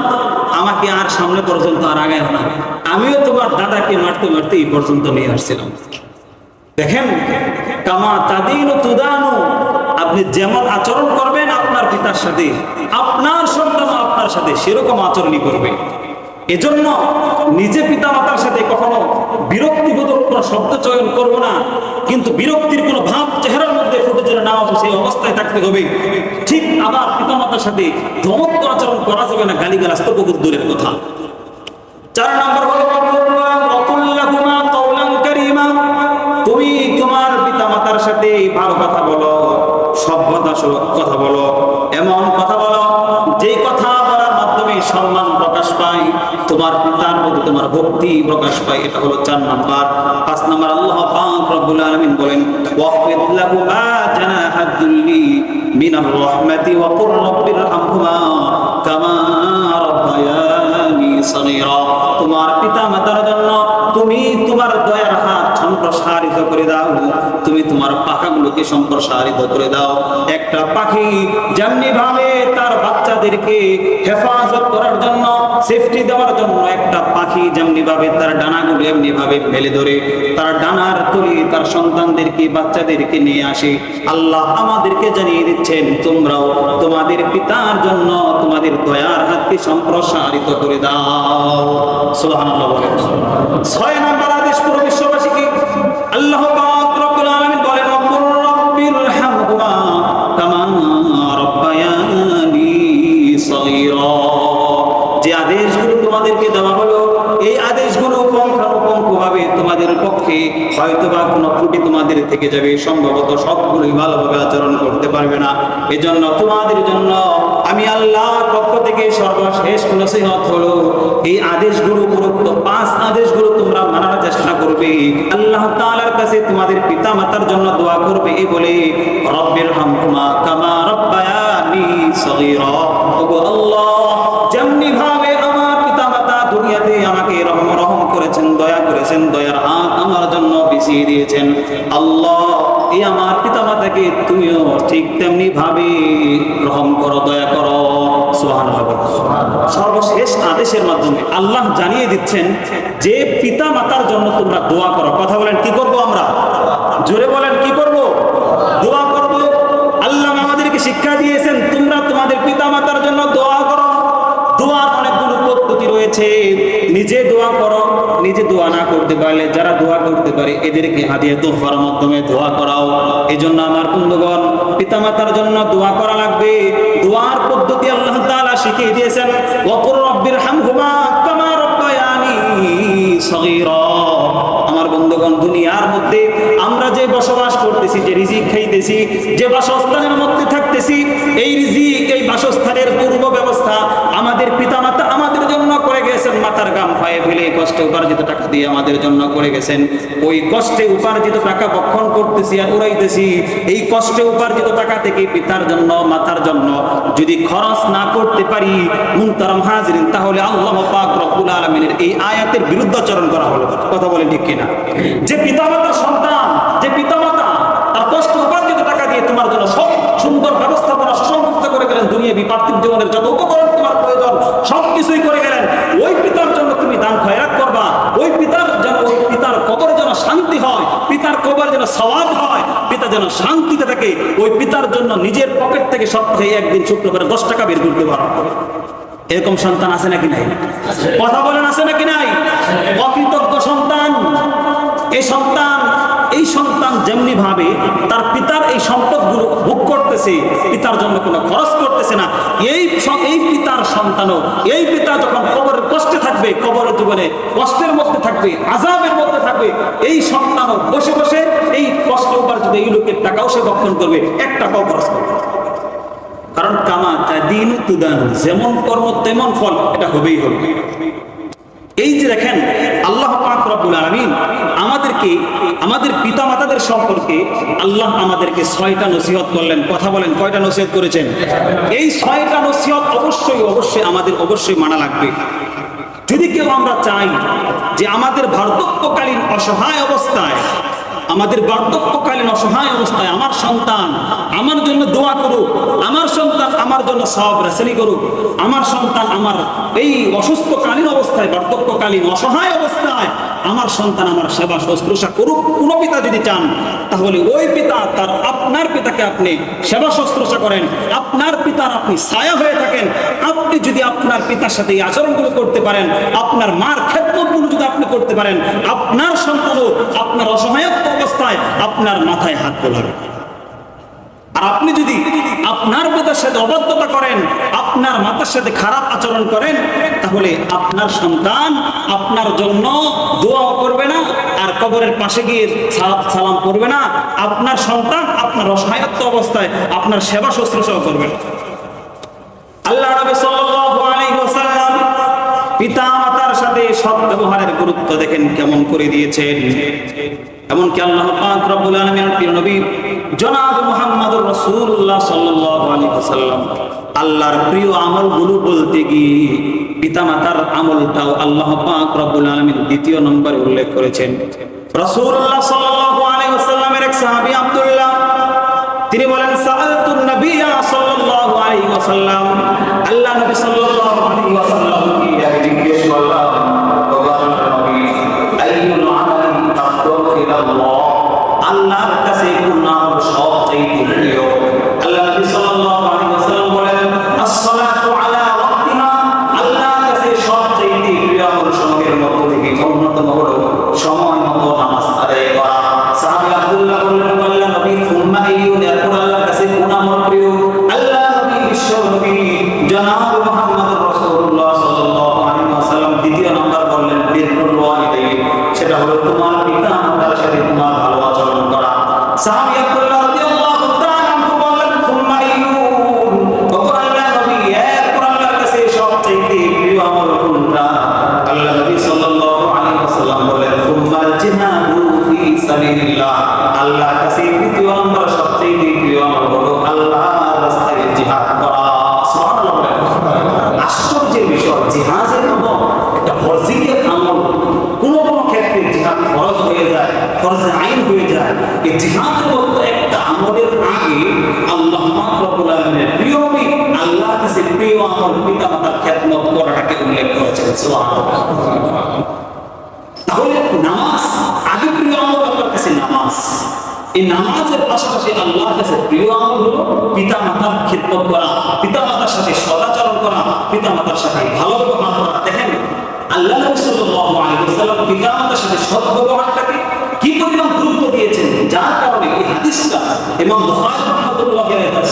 আমাকে আর সামনে পর্যন্ত আর আগায় না, আমিও তোমার দাদাকে মারতে মারতে এই পর্যন্ত নিয়ে আসছিলাম। দেখেন, কামা তাদিনু তুদানু, আপনি যেমন আচরণ করবেন আপনার পিতার সাথে, আপনার সন্তান আপনার সাথে সেরকম আচরণই করবে। এজন্য নিজে পিতা মাতার সাথে কখনো বিরক্তিবোধক কোনো শব্দ চয়ন করবো না, কিন্তু বিরক্তির কোনো ভাব চেহারার মধ্যে ফুটে চলে না আসে সেই অবস্থায় থাকতে হবে। ঠিক আবার পিতা মাতার সাথে ধমক আচরণ করা যাবে না, গালিগালাজ তো বহুত দূরের কথা। 4 নম্বর হলো ওয়াকুল্লাহুমা কাওলান কারীমা, তুমি তোমার পিতা মাতার সাথে ভালো কথা বলো, সভ্যতা কথা বলো, এমন কথা বলো যেই কথা বলার মাধ্যমে সম্মান প্রকাশ পায়, তোমার পিতার প্রতি তোমার ভক্তি প্রকাশ পায়। এটা হলো 4 নাম্বার। 5 নাম্বার, আল্লাহ পাক রব্বুল আলামিন বলেন, ওয়াফিদ লাহুমা জানাহা যুল্লি মিনার রাহমাতি ওয়া কুর রাব্বিরহামহুমা কামা রাব্বায়ানি সগীরা, তোমার পিতা মাতার জন্য তুমি তোমার দয়ার হাত সম্প্রসারিত করে দাও, তুমি তোমার পাখাগুলোকে সম্প্রসারিত করে দাও। একটা পাখি যেমনি ভাবে তার বাচ্চাদেরকে হেফাজত করার জন্য, সেফটি দেওয়ার জন্য, একটা পাখি যেমনি ভাবে তার ডানাগুলো এমনি ভাবে মেলে ধরে তার ডানার তলে তার সন্তানদেরকে, বাচ্চাদেরকে নিয়ে আসে, আল্লাহ আমাদেরকে জানিয়ে দিচ্ছেন তোমরাও তোমাদের পিতার জন্য তোমাদের দয়ার হাতকে সম্প্রসারিত করে দাও। সুবহানাল্লাহ বলেন। 6 নম্বর আদেশ পুরো বিশ্ববাসীকে আল্লাহ পাক রব্বুল আলামিন বলেন, ওয়াকুর রাব্বিরহামহুমা কামা রাব্বায়ানি সগীরা। যে আদেশগুলো তোমাদেরকে দেওয়া হলো, এই আদেশগুলো পুঙ্খানুপুঙ্খভাবে তোমাদের পক্ষে হয়তোবা কোনো ত্রুটি তোমাদের থেকে যাবে, সম্ভবত সবগুলোই ভালোভাবে আচরণ করতে পারবে না। এজন্য তোমাদের জন্য আমি আল্লাহর পক্ষ থেকে সর্বশেষ নসিহত হলো, এই আদেশগুলো, উপরোক্ত 5 আদেশগুলো তোমরা মানার চেষ্টা করবে, আল্লাহ তাআলার কাছে তোমাদের পিতা মাতার জন্য দোয়া করবে। এই বলে রব্বিরহামহুমা কামা রাব্বায়ানি সগীরা, ওগো আল্লাহ যেমনি ভাবে আমার পিতা মাতা দুনিয়াতে আমাকে রহম করেছেন, দয়া করেছেন, দয়ার হাত আমার জন্য বিছিয়ে দিয়েছেন, আল্লাহ এই আমার পিতা মাতাকে তুমিও ঠিক তেমনি ভাবে রহম করো, দয়া করো। সুবহানাল্লাহ। সর্বশেষ আদেশের মাধ্যমে আল্লাহ জানিয়ে দিচ্ছেন যে পিতা মাতার জন্য তোমরা দোয়া করো। কথা বলেন, কি করব আমরা? জোরে বলেন, কি করব? দোয়া করব। আল্লাহ আমাদেরকে শিক্ষা দিয়েছেন তোমরা তোমাদের পিতা মাতার জন্য দোয়া করো। দোয়ার অনেকগুলো পদ্ধতি রয়েছে, নিজে দোয়া করো, নিজে দোয়া না করতে পারলে যারা দোয়া করতে পারে এদেরকে হাদিয়া তোহফার মাধ্যমে দোয়া করাও। এই জন্য আমার বন্ধুগণ, পিতামাতার জন্য দোয়া করা লাগবে। দোয়ার পদ্ধতি আল্লাহ তাআলা শিখিয়ে দিয়েছেন, ওয়াকুর রাব্বিরহামহুমা কামা রাব্বায়ানি সগীরা। আমার বন্ধুগণ, দুনিয়ার মধ্যে আমরা যে বসবাস করতেছি, যে রিজিক খাইতেছি, যে বাসস্থানের মধ্যে থাকতেছি, এই রিজিক, এই বাসস্থানের পূর্ব ব্যবস্থা আমাদের পিতামাতা আমাদের জন্য করে গেছেন, মাথার ঘাম পায়ে ফেলে কষ্টে উপার্জিত টাকা দিয়ে আমাদের জন্য করে গেছেন। ওই কষ্টে উপার্জিত টাকা ভক্ষণ করতেছি আর উড়াইতেছি। এই কষ্টে উপার্জিত টাকা থেকে পিতার জন্য মাতার জন্য যদি খরচ না করতে পারি মুহতারাম হাজিরিন, তাহলে আল্লাহ পাক রব্বুল আলামিনের এই আয়াতের বিরুদ্ধাচরণ করা হলো। কথা বলেন ঠিক কিনা? যে পিতামাতার সন্তান, যে পিতামাতা তার কষ্ট উপার্জিত টাকা দিয়ে তোমার জন্য সব সুন্দর ব্যবস্থাপনা সুসংযুক্ত করে গেলেন, দুনিয়াবি পার্থিব জীবনের যত উপকরণ তোমার প্রয়োজন সবকিছুই করে গেলেন, ওই পিতার জন্য তুমি দান খয়রাত করবা। ওই পিতার যেন, ওই পিতার কবরে যেন শান্তি হয়, পিতার কবরে যেন সওয়াব হয়, পিতা যেন শান্তিতে থাকে, ওই পিতার জন্য নিজের পকেট থেকে সপ্তাহে একদিন শুক্রবারে 10 টাকা বের করতে পারো। এরকম সন্তান আছে নাকি নাই? কথা বলেন, আছে নাকি নাই? অকৃতজ্ঞ সন্তান। এই সন্তান যেমনি ভাবে তার পিতার এই সম্পদগুলো ভোগ করতেছে, পিতার জন্য কোনো খরচ করতেছে না, এই পিতার সন্তানও, এই পিতা যখন কবরের কষ্টে থাকবে, কবরের জীবনে কষ্টের মধ্যে থাকবে, আযাবের মধ্যে থাকবে, এই সন্তানও বসে বসে এই কষ্ট উপার্জিত এই লোকের টাকাও সে ভক্ষণ করবে, এক টাকাও খরচ করবে। কারণ কামা তাদিন তুদান, যেমন কর্ম তেমন ফল, এটা হবেই হবে। এই যে দেখেন আল্লাহ পাক রব্বুল আলামিন আমাদেরকে, আমাদের পিতা মাতাদের সম্পর্কে আল্লাহ আমাদেরকে 6টা নসিহত করলেন। কথা বলেন, কয়টা নসিহত করেছেন? এই 6টা নসিহত অবশ্যই আমাদের মানা লাগবে। যদি কেউ আমরা চাই যে আমাদের বার্ধক্যকালীন অসহায় অবস্থায় আমার সন্তান আমার জন্য দোয়া করুক, আমার সন্তান আমার জন্য সওয়াব রাসূলি করুক, আমার সন্তান আমার এই অসুস্থকালীন অবস্থায়, বার্ধক্যকালীন অসহায় অবস্থায় আমার সন্তান আমার সেবা শুশ্রূষা করুক, কোন পিতা যদি চান, তাহলে ওই পিতা আপনার পিতাকে আপনি সেবা শুশ্রূষা করেন, আপনার পিতার আপনি ছায়া হয়ে থাকেন। আপনি যদি আপনার পিতার সাথে এই আচরণগুলো করতে পারেন, আপনার মার খেদমতগুলো যদি আপনি করতে পারেন, আপনার সন্তানও আপনার অসহায়ত্ব অবস্থায় আপনার মাথায় হাত তোলাবে। আর আপনি যদি আপনার পিতার সাথে অবাধ্যতা করেন, আপনার মাতার সাথে খারাপ আচরণ করেন, তাহলে আপনার সন্তান আপনার জন্য দোয়াও করবে না, আর কবরের পাশে গিয়ে সালাম করবে না। আপনার সন্তান আপনার অসহায়ত্ব অবস্থায় আপনার সেবা শুশ্রূষাও করবে না। আল্লাহ নবী সাল্লাল্লাহু আলাইহি ওয়াসাল্লাম পিতা মাতার সাথে সৎ ব্যবহারের গুরুত্ব দেখেন কেমন করে দিয়েছেন। এমনকি আল্লাহ পাক রব্বুল আলামিনের প্রিয় নবী জনাব মুহাম্মদুর রাসূলুল্লাহ সাল্লাল্লাহু আলাইহি ওয়াসাল্লাম আল্লাহর প্রিয় আমলগুলো বলতে গিয়ে পিতামাতার আমলটাও আল্লাহ পাক রব্বুল আলামিন দ্বিতীয় নম্বরে উল্লেখ করেছেন। রাসূলুল্লাহ সাল্লাল্লাহু আলাইহি ওয়াসাল্লামের এক সাহাবী আব্দুল্লাহ, তিনি বলেন সাআলতুন নবিয়্যা সাল্লাল্লাহু আলাইহি ওয়াসাল্লাম, আল্লাহ নবী সাল্লাল্লাহু আলাইহি ওয়াসাল্লামকে আমি জিজ্ঞেস করলাম, আল্লাহর কাছে কোন আমল সবচেয়ে প্রিয়? আল্লাহ নবী সাল্লাল্লাহু আলাইহি ওয়াসাল্লাম বলেন as-salatu ala waqtiha, আল্লাহর কাছে সবচেয়ে প্রিয় আমল সময়ের মধ্যে থেকে অন্যতম হলো সময় মতো নামাজ আদায় করা। সাহাবী আব্দুল্লাহ বললেন, আল্লাহ নবী সুম্মা আইয়ুন, এরপর আল্লাহর কাছে কোন আমল প্রিয়? আল্লাহ নবী বিশ্ব নবী জনাব মুহাম্মদুর রাসূলুল্লাহ সাল্লাল্লাহু আলাইহি ওয়াসাল্লাম দ্বিতীয় নাম্বার বললেন বিররুল ওয়ালিদাইন, সেটা হলো তোমার পিতা মাতার সাথে তোমার ভালো আচরণ করা। সাহাবী আব্দুল্লাহ রাদিয়াল্লাহু তাআলা আনহু বলেন সুম্মা আইয়ুন, ওগো আল্লাহ নবী এরপর আল্লাহর কাছে সবচেয়ে প্রিয় আমল কোনটা? আল্লাহ নবী সাল্লাল্লাহু আলাইহি ওয়াসাল্লাম বলেন সুম্মাল জিহাদু ফি সাবিলিল্লাহ, আল্লাহর কাছে দ্বিতীয় নম্বর সবচেয়ে প্রিয় আমল হলো আল্লাহর রাস্তায় জিহাদ করা। সুবহানাল্লাহ। আশ্চর্যের বিষয়, জিহাদের মতো একটা ফরজিয়ত আমল কোন ক্ষেত্রে জিহাদ ফরজ হয়ে যায়, ফরজ আইন হয়ে যায়। এই জিহাদের মতো একটা আমলের আগে আল্লাহ পাক রব্বুল আলামিনের প্রিয় নবী আল্লাহর কাছে প্রিয় আমল পিতামাতার খেদমত করাটাকে উল্লেখ করেছেন। সুবহানাল্লাহ। তাহলে নামাজ আগে প্রিয় আমল আল্লাহর কাছে নামাজ। এই নামাজের পাশাপাশি আল্লাহর কাছে প্রিয় আমল হলো পিতামাতার খেদমত করা, পিতামাতার সাথে সদাচরণ করা, পিতামাতার সাথে ভালো ব্যবহার করা। দেখেন আল্লাহ নবী সাল্লাল্লাহু আলাইহি ওয়াসাল্লাম পিতামাতার সাথে সৎ ব্যবহারটাকে কি পরিমাণ গুরুত্ব দিয়েছেন, যার কারণে এই হাদিসটা ইমাম বুখারী রাহমাতুল্লাহি আলাইহি তার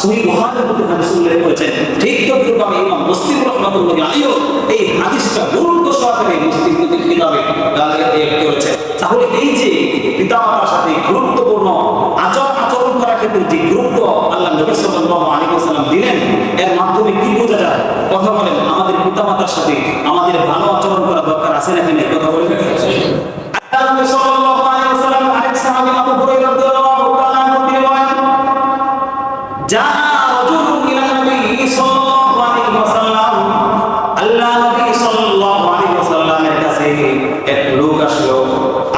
সহিহ বুখারীর মধ্যে হাদিস উল্লেখ করেছেন। ঠিক তদ্রুপভাবে ইমাম মুসলিম রাহমাতুল্লাহি আলাইহি এই হাদিসটা গুরুত্ব সহকারে মুসলিম কিতাবে উল্লেখ করেছেন। তাহলে এই যে পিতামাতার সাথে গুরুত্বপূর্ণ আচরণ করার ক্ষেত্রে যে গুরুত্ব আল্লাহ নবী সাল্লাল্লাহু আলাইহি ওয়াসাল্লাম দিলেন, এর মাধ্যমে কি বোঝা যায়? কথা বলেন, আমাদের পিতামাতার সাথে আমাদের ভালো আচরণ করা দরকার আছে নাকি না? কথা বলেন। আল্লাহ নবী সাল্লাল্লাহু আলাইহি ওয়াসাল্লাম আরেক সাহাবী আবু হুরায়রা রাদিয়াল্লাহু তাআলা আনহু তিনি বলেন, যা রাজুলুন ইলা নবী সাল্লাল্লাহু আলাইহি ওয়াসাল্লাম, আল্লাহ নবী সাল্লাল্লাহু আলাইহি ওয়াসাল্লামের কাছে এক লোক আসলো।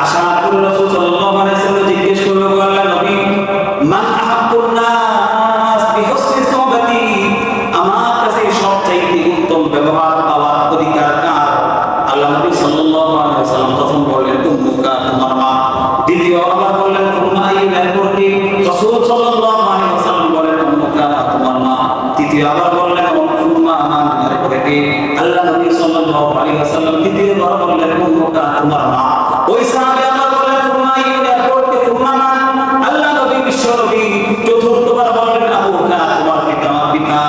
আসার পর রাসূল সাল্লাল্লাহু আলাইহি ওয়াসাল্লাম জিজ্ঞেস করলো, আল্লাহ নবী, মান আহাব্বুন নাস বিহুসনি সুহবতি, আমার কাছে সবচাইতে উত্তম ব্যবহার পাওয়ার অধিকার কার? আল্লাহ নবী সাল্লাল্লাহু আলাইহি ওয়াসাল্লাম প্রথম বললেন, উম্মুকা, তোমার মা। দ্বিতীয় আবার বললেন, সুম্মা আইয়ুল আরবি। রাসূল সাল্লাল্লাহু আলাইহি ওয়াসাল্লাম বলেন, উম্মুকা, তোমার মা। তৃতীয় আবার বললেন, সুম্মা মান আরবি। আল্লাহ নবী সাল্লাল্লাহু আলাইহি ওয়াসাল্লাম তৃতীয়বার বললেন, উম্মুকা, তোমার মা। ওই সাহাবী আবার বললেন, সুম্মা আইয়ুল আরবি, সুম্মা মান। আল্লাহ নবী বিশ্বনবী চতুর্থবার বললেন, আবুকা, তোমার পিতা। পিতা।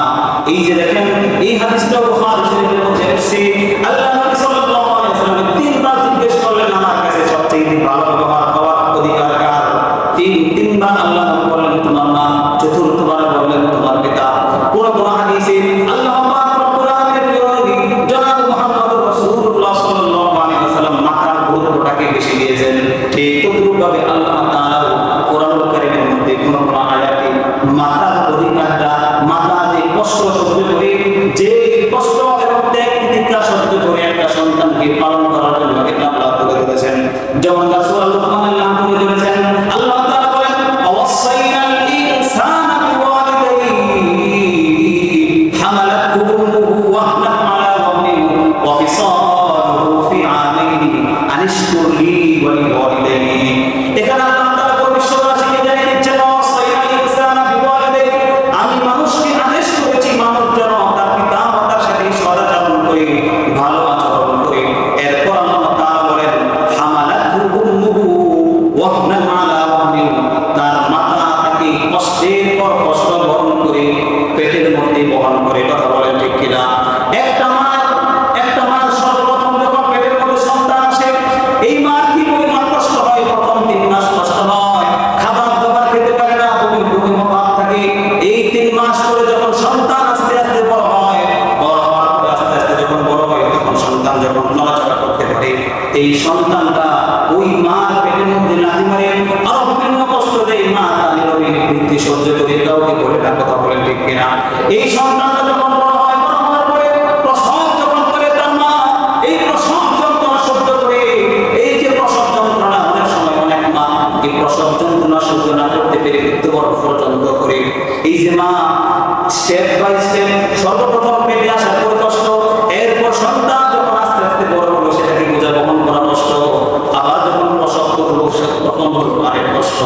এই যে দেখেন, এই হাদিসটা বুখারী শরীফের মধ্যে এসেছে। আল্লাহ নবী সাল্লাল্লাহু আলাইহি ওয়াসাল্লাম তিনবার জিজ্ঞেস করলেন, আমার কাছে সবচেয়ে ভালো ব্যবহার পাওয়ার অধিকার কার? তিনবার আল্লাহ নবী বললেন, তোমার মা। চতুর্থবার বললেন, তোমার পিতা। কোন কোন হাদিসে আল্লাহ পাক রব্বুল আলামিনের প্রিয় নবী জনাব মুহাম্মদুর রাসূলুল্লাহ সাল্লাল্লাহু আলাইহি ওয়াসাল্লাম মাতার গুরুত্বটাকে বেশি দিয়েছেন। ঠিক তদ্রূপভাবে আল্লাহ তাআলা কোরআনুল কারীমের মধ্যে কোন কোন আয়াতে মাতার অধিকারটা, মাতা যে কষ্ট সহ্য করে, যে কষ্ট এবং ত্যাগ তিতিক্ষা সহ্য করে একটা সন্তানকে পালন করার জন্য এটা আল্লাহ তুলে ধরেছেন। যেমন রাসূল লুকমান আল্লাহ তুলে ধরেছেন, আল্লাহ তাআলা বলেন, আওয়াসাইনাল ইনসানা বিওয়ালিদাইহি হামালাতহু উম্মুহু ওয়াহনান আলা ওয়াহনিন ওয়া ফিসালুহু ফি আমাইনি আনিশকুর লি ওয়া লিওয়ালিদাইহি। এখানে আল্লাহ তাআলা ভবিষ্যৎবাসীকে জানিয়ে দিচ্ছেন, আওয়াসাইনাল ইনসানা বিওয়ালিদাইহি, আমি মানুষকে আদেশ করেছি মানুষ যেন তার পিতা মাতার সাথে সদাচরণ করে, ভালো আচরণ করে। এরপর আল্লাহ তাআলা বলেন, হামালাতহু উম্মুহু ওয়াহনান আলা ওয়াহনিন, তার মাতা তাকে কষ্টের পর কষ্ট বহন করে পেটের মধ্যে বহন করে। কথা বলেন ঠিক কিনা? একটা মার সর্বপ্রথম যখন পেটের মধ্যে সন্তান আসে, এই মার কি পরিমাণ কষ্ট হয়? প্রথম 3 মাস কষ্ট হয়, খাবার দাবার খেতে পারে না, বমি ভাব থাকে। এই 3 মাস পরে যখন সন্তান আস্তে আস্তে বড় হয়, বড় হওয়ার পরে আস্তে আস্তে যখন বড় হয়, তখন সন্তান যখন নড়াচড়া করতে পারে, এই সন্তানটা ওই মার পেটের মধ্যে লাথি মারে, আরো বিভিন্ন কষ্ট দেয়। মা তার নীরবে বৃদ্ধি সহ্য করে, কাউকে বলে না। কথা বলেন ঠিক কিনা? এই সন্তানটা যখন বড় হয়, বড় হওয়ার পরে প্রসব যখন করে তার মা, এই প্রসব যন্ত্রণা সহ্য করে। এই যে প্রসব যন্ত্রণা, অনেক সময় অনেক মা এই প্রসব যন্ত্রণা সহ্য না করতে পেরে মৃত্যুবরণ পর্যন্ত করে। এই যে মা স্টেপ বাই স্টেপ সর্বপ্রথম পেটে আসার পর কষ্ট, এরপর সন্তান যখন আস্তে আস্তে বড় হলো, সেটাকে বোঝা বহন করা কষ্ট, আবার যখন প্রসব করবো তখন আরেক কষ্ট।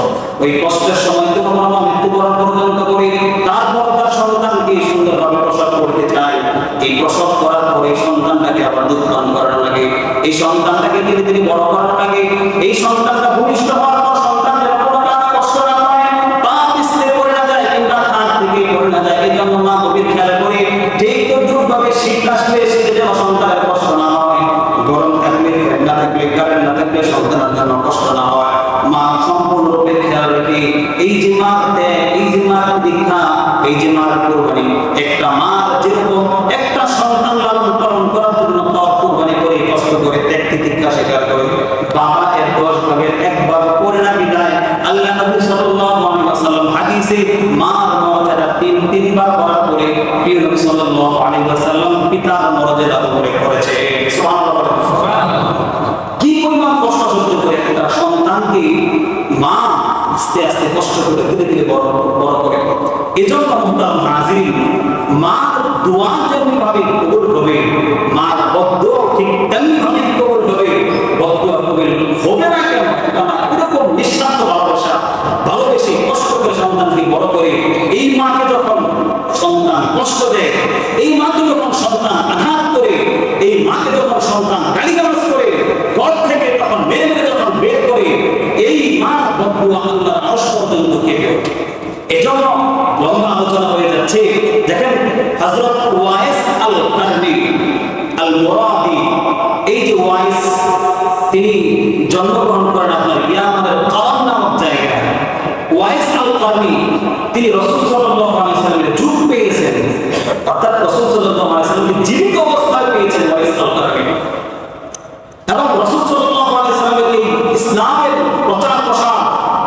ওই কষ্টের সময় যখন মা মৃত্যুবরণ পর্যন্ত করে, তারপর তার সন্তানকে সুন্দরভাবে প্রসব করতে চায়। এই প্রসব করার পরে সন্তানটাকে আবার দুধ পান করানো লাগে, এই সন্তানটাকে ধীরে ধীরে বড় করানো লাগে। এই সন্তানটা ভূমিষ্ঠ হওয়ার পর সন্তান যেন কোনো টাকা কষ্ট না পায়, পা পিছলে পড়ে না যায় কিংবা খাট থেকে পড়ে না যায়, এই জন্য মা গভীর খেয়াল করে। ঠিক তদ্রূপভাবে শীত আসলে শীতে যেন সন্তানের কষ্ট না হয়, গরম থাকলে, ফ্যান না থাকলে, কারেন্ট না থাকলে সন্তানের যেন কষ্ট না হয়, মা সম্পূর্ণরূপে খেয়াল রেখে এই যে মার ত্যাগ, এই যে মার দীক্ষা, এই যে মার কোরবানি, একটা মা যেরকম একটা সন্তান লালন পালন করার জন্য কোরবানি করে, কষ্ট করে, ত্যাগ তিতিক্ষা স্বীকার করে, বাবা এর 10 ভাগের 1 ভাগ করে না বিদায়। আল্লাহ নবী সাল্লাল্লাহু আলাইহি ওয়াসাল্লাম হাদিসে মার মর্যাদা 3 বার করার পরে প্রিয় নবী সাল্লাল্লাহু আলাইহি ওয়াসাল্লাম পিতার মর্যাদা করে করেছে। সুবহানাল্লাহ। কি পরিমাণ কষ্ট সহ্য করে একটা সন্তানকে মা আস্তে আস্তে কষ্ট করে ধীরে ধীরে বড় করে। এজন্য মুহতারাম হাজিরিন, মার দোয়া যেমনি ভাবে কবুল হবে, মার বদদোয়া ঠিক তেমনি ভাবে কবুল হবে। বদদোয়া কবুল হবে না কেন? কারণ এরকম নিঃস্বার্থ ভালোবেসে কষ্ট করে সন্তানকে বড় করে, এই মাকে যখন সন্তান কষ্ট দেয়, এই মাকে যখন সন্তান আঘাত করে, এই মাকে যখন সন্তান গালিগালাজ করে, ঘর থেকে তখন মেরে মেরে যখন বের করে, এই মা বদদোয়া আল্লাহর আরশ পর্যন্ত কেঁপে ওঠে। এজন্য লম্বা আলোচনা হয়ে যাচ্ছে। দেখেন হযরত ওয়াইস আল-কারনী আল-মুরাদি, এই যে ওয়াইস, তিনি জন্মগ্রহণ করেন আপনার ইয়ামানের কারান নামক জায়গায়। ওয়াইস আল-কারনী তিনি রাসূল সাল্লাল্লাহু আলাইহি ওয়াসাল্লামের যুগ পেয়েছেন, অর্থাৎ রাসূল সাল্লাল্লাহু আলাইহি ওয়াসাল্লাম জীবিত অবস্থায় দিয়েছেন ওয়াইস আল-কারনী। এবং রাসূল সাল্লাল্লাহু আলাইহি ওয়াসাল্লামের এই ইসলামের প্রচার প্রসার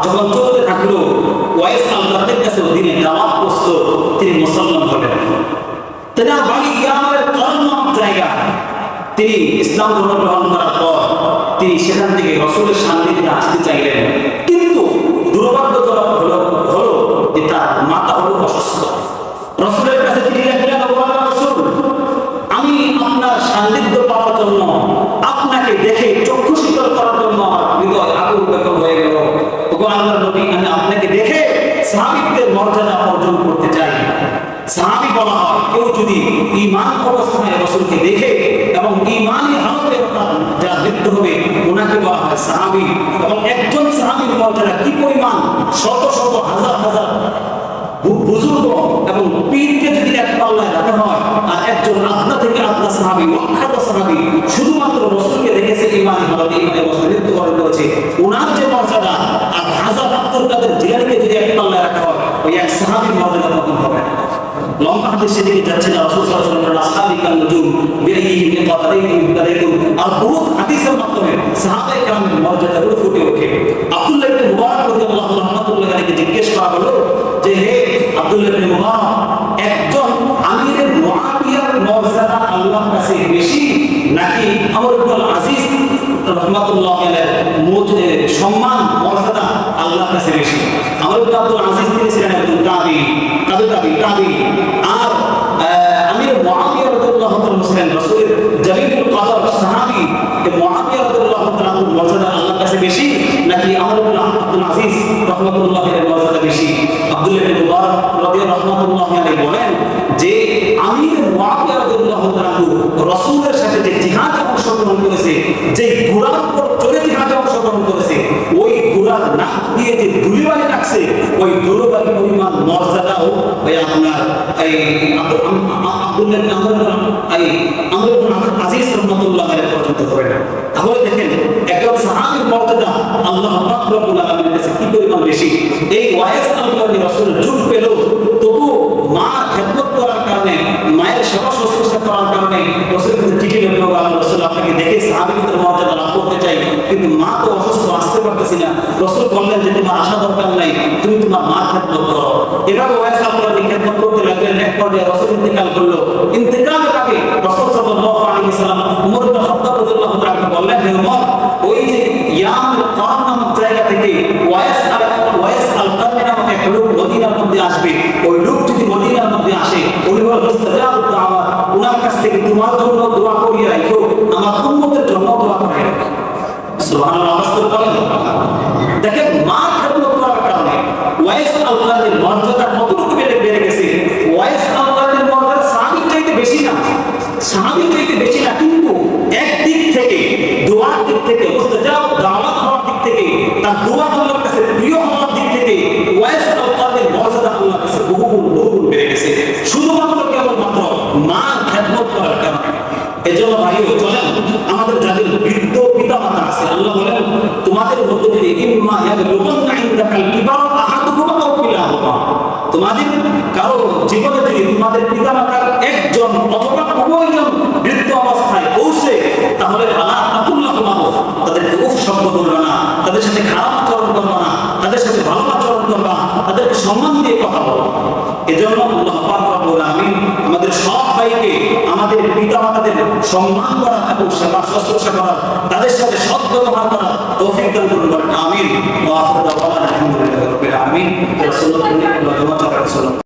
যখন চলতে থাকলো, ওয়াইস আল-কারনীর কাছে দিনে দাওয়াত পৌঁছলো, তিনি মুসলমান হলেন। তেনার বাড়ি ইয়ামেনের কর্ণ জায়গা। তিনি ইসলাম ধর্ম গ্রহণ করার পর তিনি সেখান থেকে রাসূলের সান্নিধ্যে আসতে চাইলেন, কিন্তু দুর্ভাগ্যজনক হলো যে তার মাতা হলো অসুস্থ। রাসূলের কাছে তিনি লিখলেন, ও আল্লাহর রাসূল, আমি আপনার সান্নিধ্য পাওয়ার জন্য, আপনাকে দেখে চক্ষু শীতল করার জন্য আমার হৃদয় আকুল ব্যাকুল হয়ে গেল। ও আল্লাহর নবী, আমি আপনাকে দেখে সাহাবীদের মর্যাদা অর্জন করতে চাই। সাহাবী বলা হয় কেউ যদি ঈমান অবস্থায় রাসূলকে দেখে এবং ঈমানি হালতে যার মৃত্যু হবে ওনাকে বলা হয় সাহাবী। এবং একজন সাহাবীর মর্যাদা কি পরিমাণ, শত শত হাজার হাজার বুজুর্গ এবং পীরকে যদি এক পাল্লায় রাখা হয়, আর একজন আদনা থেকে আদনা সাহাবী, অখ্যাত সাহাবী শুধুমাত্র রাসূলকে দেখেছে ঈমানি হালতে ঈমানি অবস্থায় মৃত্যুবরণ করেছে, ওনার যে মর্যাদা আর হাজার আব্দুল কাদের জিলানীকে যদি এক পাল্লায় রাখা হয়, ওই এক সাহাবীর মর্যাদা তখন হবে না। লম্বা হাদিস সেদিকে যাচ্ছে না। রাসূল সাল্লাল্লাহু আলাইহি ওয়াসাল্লাম আসহাবী কান নুজুম বিআইহিম ইতাদাইতুম আর বহুত হাদিসের মাধ্যমে সাহাবায়ে কেরামের মর্যাদাগুলো ফুটে ওঠে। আব্দুল্লাহ ইবনে মুবারক রাদিয়াল্লাহু রাহমাতুল্লাহি আলাইহি জিজ্ঞেস করা হলো যে, হে আব্দুল্লাহ ইবনে মুবারক, একজন আমিরের মুআবিয়ার মর্যাদা আল্লাহর কাছে বেশি নাকি আমর ইবনে আজিজ রাহমাতুল্লাহি আলাইহির সম্মান মর্যাদা আল্লাহর কাছে বেশি? আমর ইবনে আব্দুল আজিজ তিনি ছিলেন একজন তাবী, আর আমির মুআবিয়া রাদিয়াল্লাহু তাআলা ছিলেন রাসূলের জলিলুল কদর সাহাবী। মুআবিয়া রাদিয়াল্লাহু তাআলার মর্যাদা আল্লাহর কাছে বেশি নাকি আমর ইবনে আব্দুল আজিজ রাহমাতুল্লাহি আলাইহির মর্যাদা বেশি? আব্দুল্লাহ ইবনে মুবারক রাদিয়াল্লাহু আলাইহি বলেন যে আমির মুআবিয়া রাদিয়াল্লাহু তাআলা রাসূলের সাথে যে জিহাদে অংশগ্রহণ করেছে, যে ঘোড়ার উপর চড়ে জিহাদে অংশগ্রহণ করেছে, ওই ঘোড়ার নাক দিয়ে যে ধুলিবালি রাখছে, ওই ধুলিবালি পরিমাণ মর্যাদাও ওই আপনার এই আব্দুল্লাহ ইবনে আমর ইবনে আজিজ রাহমাতুল্লাহি আলাইহি পর্যন্ত হবে না। তাহলে দেখেন একজন সাহাবীর মর্যাদা আল্লাহ পাক রব্বুল আলামিনের কাছে কি পরিমাণ বেশি। এই ওয়াইস আল-কারনী রাসূলের যুগ পেল, তবু মা খেদমত করার কারণে, মায়ের সেবা শুশ্রূষা করার কারণে রাসূলের কাছে চিঠি লিখলো, রাসূল আপনাকে দেখে সাহাবীদের মর্যাদা লাভ করতে চাই, কিন্তু মা তো অসুস্থ, আসতে পারতেছি না। রাসূল বললেন যে তোমার আসা দরকার নাই, তুমি তোমার মার খেদমত করো। এভাবে ওয়াইস আল-কারনী খেদমত করতে লাগলেন। এক পর্যায়ে রাসূল ইন্তেকাল করলো। ইন্তেকালের আগে রাসূল সাল্লাল্লাহু আলাইহি ওয়াসাল্লাম ওমর ইবনে খাত্তাব রাদিয়াল্লাহু তাআলা বললেন, হে ওমর, ওই যে ইয়ামের কর্ণ নামক জায়গা থেকে ওয়াইস আল-কারনী নামক এক লোক মদিনার মধ্যে আসবে, ওই লোক যদি মদিনার মধ্যে আসে, উনি হলো মুস্তাজাবুদ দাওয়াত, ওনার কাছ থেকে তোমার জন্য দোয়া করিয়ে রাখো, আমার উম্মতের জন্য দোয়া করে রাখো। সুবহানাল্লাহ, আওয়াজ করেন। দেখেন মা খেদমত করার কারণে ওয়াইস আল-কারনীর মর্যাদা কতটুকু বেড়ে গেছে। ওয়াইস আল-কারনীর মর্যাদা সাহাবীর চাইতে বেশি না, কিন্তু একদিক থেকে দোয়ার দিক থেকে, মুস্তাজাব দাওয়াত হওয়ার দিক থেকে, তার দোয়া আল্লাহর কাছে প্রিয় হওয়ার দিক থেকে ওয়াইস আল-কারনীর মর্যাদা আল্লাহর কাছে বহুগুণ বেড়ে গেছে, শুধুমাত্র কেবলমাত্র মা খেদমত করার কারণে। এজন্য ভাইও চলেন, আমাদের যাদের বৃদ্ধ পিতা মাতা আছে, আল্লাহ বলেন তোমাদের মধ্যে যদি ইম্মা ইয়াবলুগান্না ইনদাকাল কিবার আহাদুহুমা আও কিলাহুমা, তোমাদের কারো জীবনে যদি তোমাদের পিতা মাতার একজন অথবা উভয়জন বৃদ্ধ অবস্থায় পৌঁছে, তাহলে ফালা তাকুল্লাহুমা, তাদেরকে উফ শব্দ করবে না, তাদের সাথে খারাপ আচরণ করবে না, তাদের সাথে ভালো আচরণ করবে, তাদেরকে সম্মান দিয়ে কথা বলবে। এজন্য আল্লাহ পাক রব্বুল আলামিন আমাদের সব ভাইকে আমাদের পিতা মাতাদের সম্মান করা এবং সেবা শুশ্রূষা করার